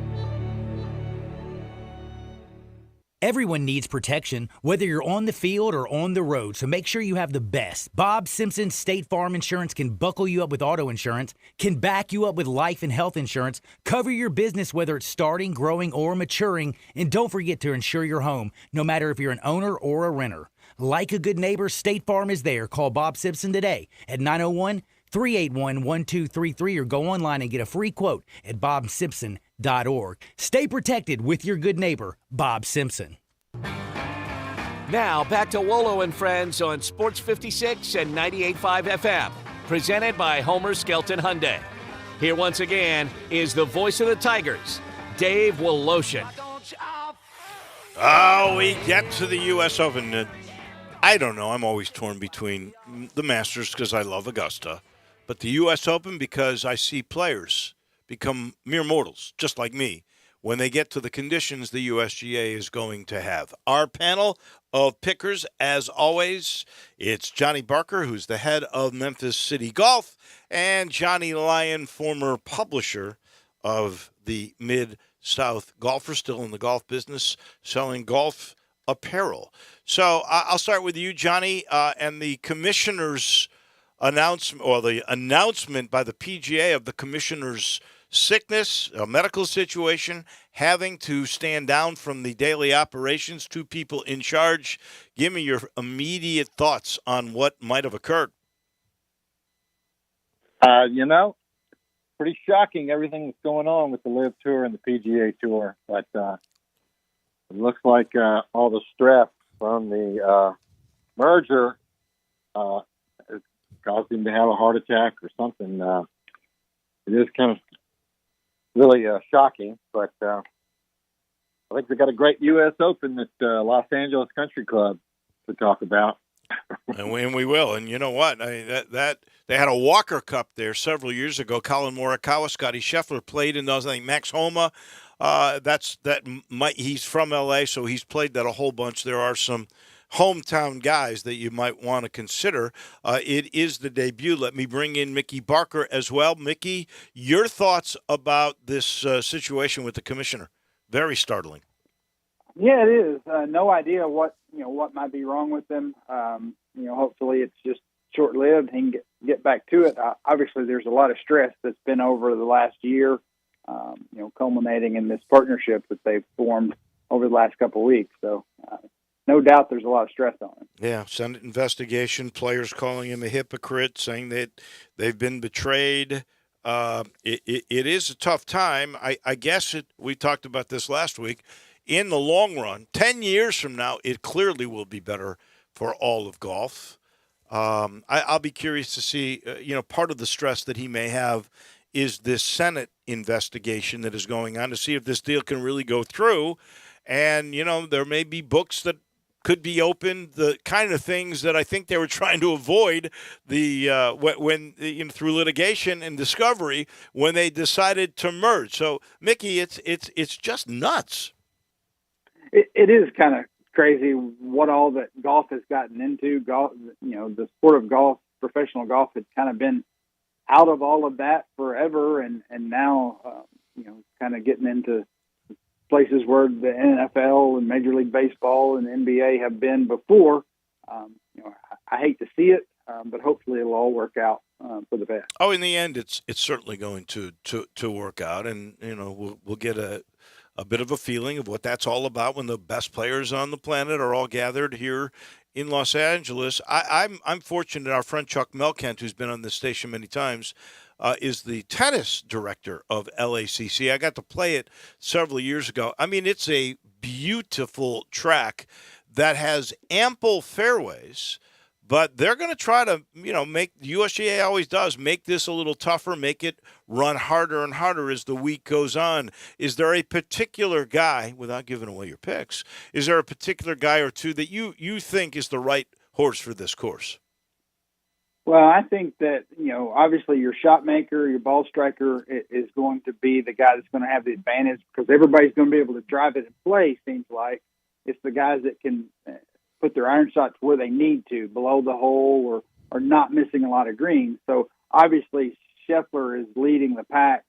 Everyone needs protection, whether you're on the field or on the road, so make sure you have the best. Bob Simpson State Farm Insurance can buckle you up with auto insurance, can back you up with life and health insurance, cover your business whether it's starting, growing, or maturing, and don't forget to insure your home, no matter if you're an owner or a renter. Like a good neighbor, State Farm is there. Call Bob Simpson today at 901-381-1233 or go online and get a free quote at bobsimpson.org. Stay protected with your good neighbor, Bob Simpson. Now back to Wolo and Friends on Sports 56 and 98.5 FM, presented by Homer Skelton Hyundai. Here once again is the voice of the Tigers, Dave Woloshin. Oh, we get to the U.S. Open. I don't know. I'm always torn between the Masters because I love Augusta, but the U.S. Open because I see players become mere mortals, just like me, when they get to the conditions the USGA is going to have. Our panel of pickers, as always, it's Johnny Barker, who's the head of Memphis City Golf, and Johnny Lyon, former publisher of the Mid-South Golfer, still in the golf business, selling golf apparel. So I'll start with you, Johnny, and the commissioner's announcement, or the announcement by the PGA of the commissioner's sickness, a medical situation, having to stand down from the daily operations, 2 people in charge. Give me your immediate thoughts on what might have occurred. Pretty shocking everything that's going on with the Live Tour and the PGA Tour. But it looks like all the stress from the merger has caused him to have a heart attack or something. It is kind of really shocking, but I think they got a great U.S. Open at Los Angeles Country Club to talk about. And we will. And you know what? That they had a Walker Cup there several years ago. Colin Morikawa, Scotty Scheffler played in those. I think Max Homa. He's from L.A., so he's played that a whole bunch. There are some hometown guys that you might want to consider. It is the debut. Let me bring in Mickey Barker as well. Mickey, your thoughts about this situation with the commissioner? Very startling. Yeah, it is. No idea what might be wrong with them. Hopefully it's just short-lived. He can get back to it. Obviously, there's a lot of stress that's been over the last year, culminating in this partnership that they've formed over the last couple of weeks. So, no doubt there's a lot of stress on him. Yeah, Senate investigation, players calling him a hypocrite, saying that they've been betrayed. It is a tough time. I guess we talked about this last week. In the long run, 10 years from now, it clearly will be better for all of golf. I'll be curious to see, part of the stress that he may have is this Senate investigation that is going on to see if this deal can really go through. And, there may be books that could be opened, the kind of things that I think they were trying to avoid when through litigation and discovery when they decided to merge. So, Mickey, it's just nuts. It is kind of crazy what all that golf has gotten into. Golf, the sport of golf, professional golf, had kind of been out of all of that forever, and now kind of getting into places where the NFL and Major League Baseball and NBA have been before. I hate to see it, but hopefully it'll all work out for the best. Oh, in the end, it's certainly going to work out, and we'll get a bit of a feeling of what that's all about when the best players on the planet are all gathered here in Los Angeles. I'm fortunate. Our friend Chuck Melkent, who's been on this station many times, is the tennis director of LACC. I got to play it several years ago. I mean, it's a beautiful track that has ample fairways, but they're going to try to, make the USGA always does, make this a little tougher, make it run harder and harder as the week goes on. Is there a particular guy, without giving away your picks, is there a particular guy or two that you think is the right horse for this course? Well, I think that, obviously your shot maker, your ball striker is going to be the guy that's going to have the advantage because everybody's going to be able to drive it in play, seems like. It's the guys that can put their iron shots where they need to, below the hole or not missing a lot of greens. So obviously Scheffler is leading the pack.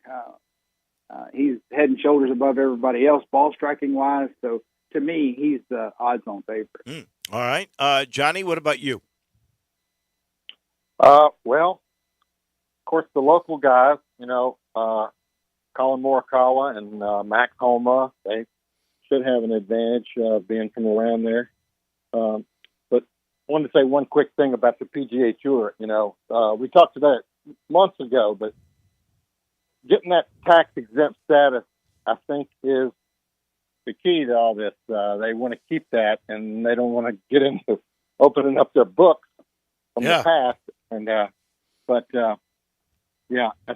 He's head and shoulders above everybody else ball striking wise. So to me, he's the odds on favorite. All right. Johnny, what about you? Well, of course, the local guys, Colin Morikawa and Max Homa, they should have an advantage being from around there. But I wanted to say one quick thing about the PGA Tour. We talked about it months ago, but getting that tax-exempt status, I think, is the key to all this. They want to keep that, and they don't want to get into opening up their books from the past. And I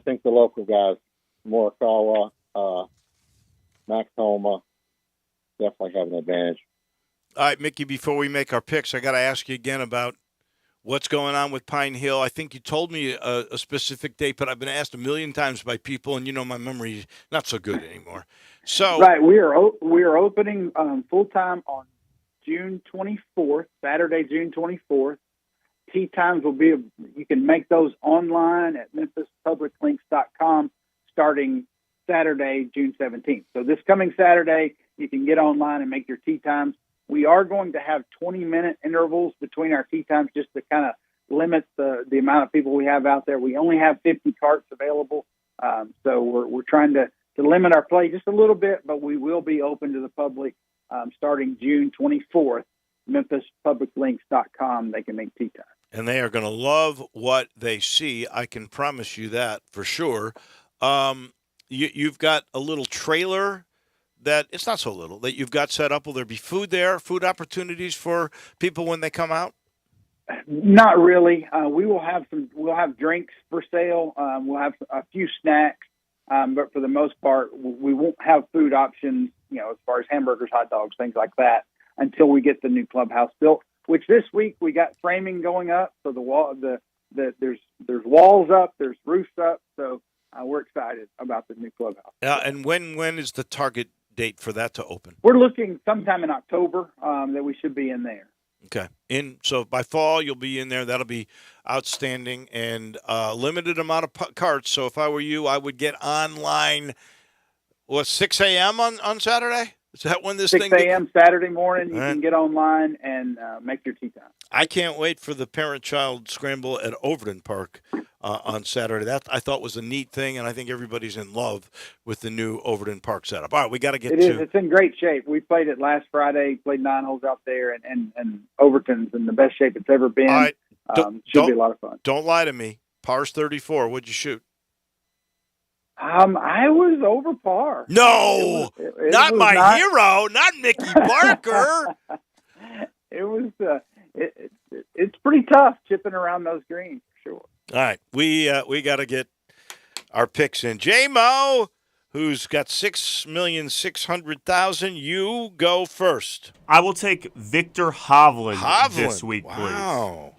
think the local guys, Morikawa, Max Homa, definitely have an advantage. All right, Mickey, before we make our picks, I got to ask you again about what's going on with Pine Hill. I think you told me a specific date, but I've been asked a million times by people, and my memory is not so good anymore. So right, we are opening full time on June 24th, Saturday, June 24th. Tee times will be, you can make those online at memphispubliclinks.com starting Saturday, June 17th. So this coming Saturday, you can get online and make your tee times. We are going to have 20-minute intervals between our tee times just to kind of limit the amount of people we have out there. We only have 50 carts available So we're trying to limit our play just a little bit, but we will be open to the public starting June 24th. MemphisPublicLinks.com. They can make tee time. And they are going to love what they see. I can promise you that for sure. You've got a little trailer that it's not so little that you've got set up. Will there be food there, food opportunities for people when they come out? Not really. We'll have drinks for sale. We'll have a few snacks, but for the most part, we won't have food options. As far as hamburgers, hot dogs, things like that, until we get the new clubhouse built. Which this week we got framing going up, so there's walls up, there's roofs up, so we're excited about the new clubhouse. And when is the target date for that to open? We're looking sometime in October that we should be in there. Okay. So by fall, you'll be in there. That'll be outstanding, and limited amount of carts. So if I were you, I would get online, 6 a.m. on Saturday? Is that when this 6 thing? 6 a.m. Saturday morning, you can get online and make your tee time. I can't wait for the parent-child scramble at Overton Park on Saturday. That I thought was a neat thing, and I think everybody's in love with the new Overton Park setup. All right, we got to get to it. It's in great shape. We played it last Friday, played 9 holes out there, and Overton's in the best shape it's ever been. All right. Should be a lot of fun. Don't lie to me. Par's 34. What'd you shoot? I was over par. No, not my hero, not Mickey Barker. It was. It's pretty tough chipping around those greens for sure. All right, we got to get our picks in. J-Mo, who's got 6,600,000. You go first. I will take Victor Hovland this week, please. Wow.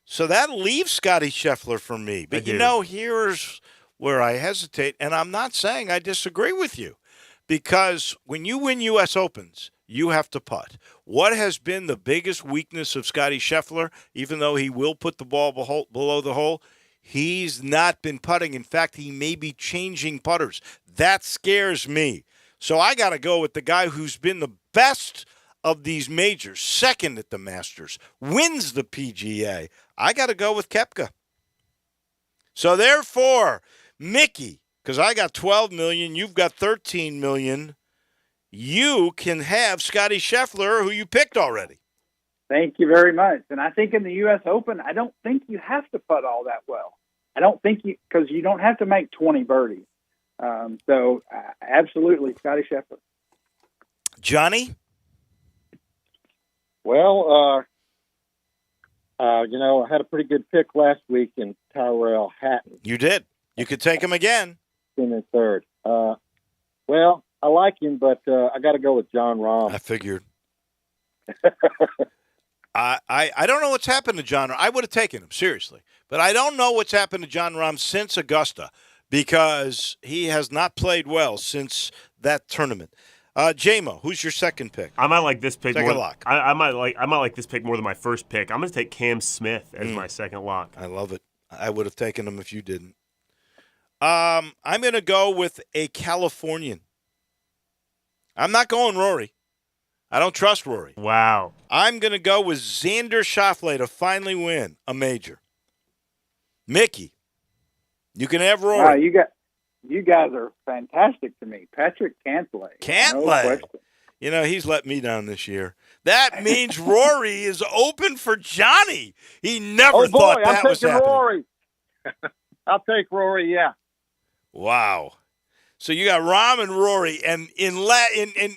So that leaves Scotty Scheffler for me. But here's where I hesitate, and I'm not saying I disagree with you, because when you win U.S. Opens, you have to putt. What has been the biggest weakness of Scotty Scheffler, even though he will put the ball below the hole? He's not been putting. In fact, he may be changing putters. That scares me. So I got to go with the guy who's been the best of these majors, second at the Masters, wins the PGA. I got to go with Koepka. So therefore, Mickey, because I got $12 million, you've got $13 million. You can have Scotty Scheffler, who you picked already. Thank you very much. And I think in the U.S. Open, I don't think you have to putt all that well. I don't think because you don't have to make 20 birdies. Absolutely, Scotty Scheffler. Johnny? Well, I had a pretty good pick last week in Tyrell Hatton. You did. You could take him again. In third. Well, I like him, but I got to go with John Rahm. I figured. I don't know what's happened to John Rahm. I would have taken him, seriously. But I don't know what's happened to John Rahm since Augusta, because he has not played well since that tournament. J-Mo, who's your second pick? I might like this pick second more. Lock. I might like this pick more than my first pick. I'm going to take Cam Smith as my second lock. I love it. I would have taken him if you didn't. I'm going to go with a Californian. I'm not going Rory. I don't trust Rory. Wow. I'm going to go with Xander Schauffele to finally win a major. Mickey, you can have Rory. Wow, you guys are fantastic to me. Patrick Cantlay. Cantlay. He's let me down this year. That means Rory is open for Johnny. He never thought that was happening. Rory. I'll take Rory, yeah. Wow. So you got Rahm and Rory, and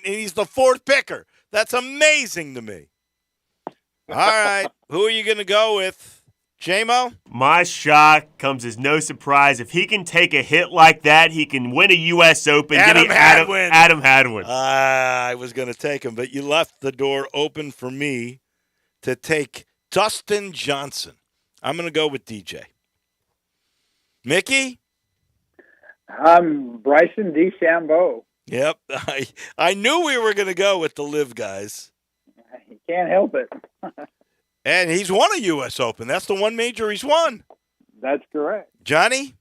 he's the fourth picker. That's amazing to me. All right. Who are you going to go with? J-Mo? My shot comes as no surprise. If he can take a hit like that, he can win a U.S. Open. Adam Hadwin. Adam Hadwin. I was going to take him, but you left the door open for me to take Dustin Johnson. I'm going to go with DJ. Mickey? I'm Bryson DeChambeau. Yep. I knew we were going to go with the live guys. You can't help it. And he's won a U.S. Open. That's the one major he's won. That's correct. Johnny?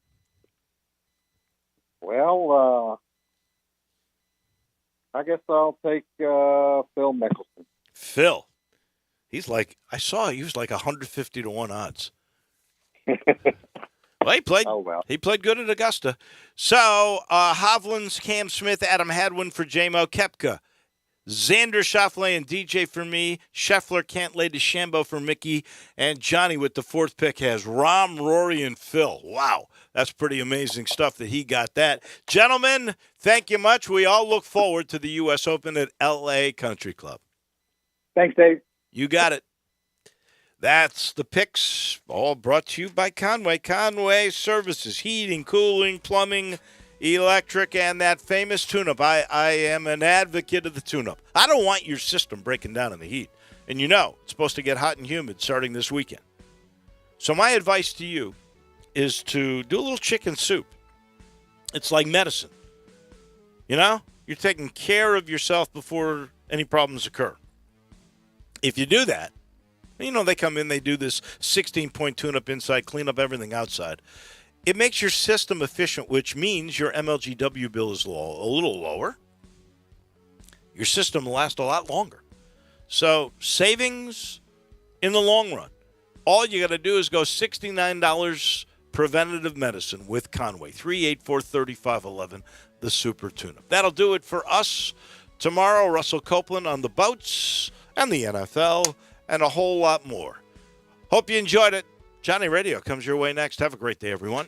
Well, I guess I'll take Phil Mickelson. Phil. He was like 150 to 1 odds. Well, he played. Oh, well. He played good at Augusta. So, Hovland's, Cam Smith, Adam Hadwin for J-Mo, Koepka, Xander Schauffele and DJ for me. Scheffler, Cantlay, DeChambeau for Mickey. And Johnny with the fourth pick has Rahm, Rory, and Phil. Wow, that's pretty amazing stuff that he got that. Gentlemen, thank you much. We all look forward to the U.S. Open at L.A. Country Club. Thanks, Dave. You got it. That's the picks, all brought to you by Conway. Conway Services, heating, cooling, plumbing, electric, and that famous tune-up. I am an advocate of the tune-up. I don't want your system breaking down in the heat. And you know, it's supposed to get hot and humid starting this weekend. So my advice to you is to do a little chicken soup. It's like medicine. You know, you're taking care of yourself before any problems occur. If you do that, you know, they come in, they do this 16-point tune-up inside, clean up everything outside. It makes your system efficient, which means your MLGW bill is a little lower. Your system will last a lot longer. So savings in the long run. All you got to do is go $69 preventative medicine with Conway. 384-3511, the Super Tune-Up. That'll do it for us. Tomorrow, Russell Copeland on the boats and the NFL and a whole lot more. Hope you enjoyed it. Johnny Radio comes your way next. Have a great day, everyone.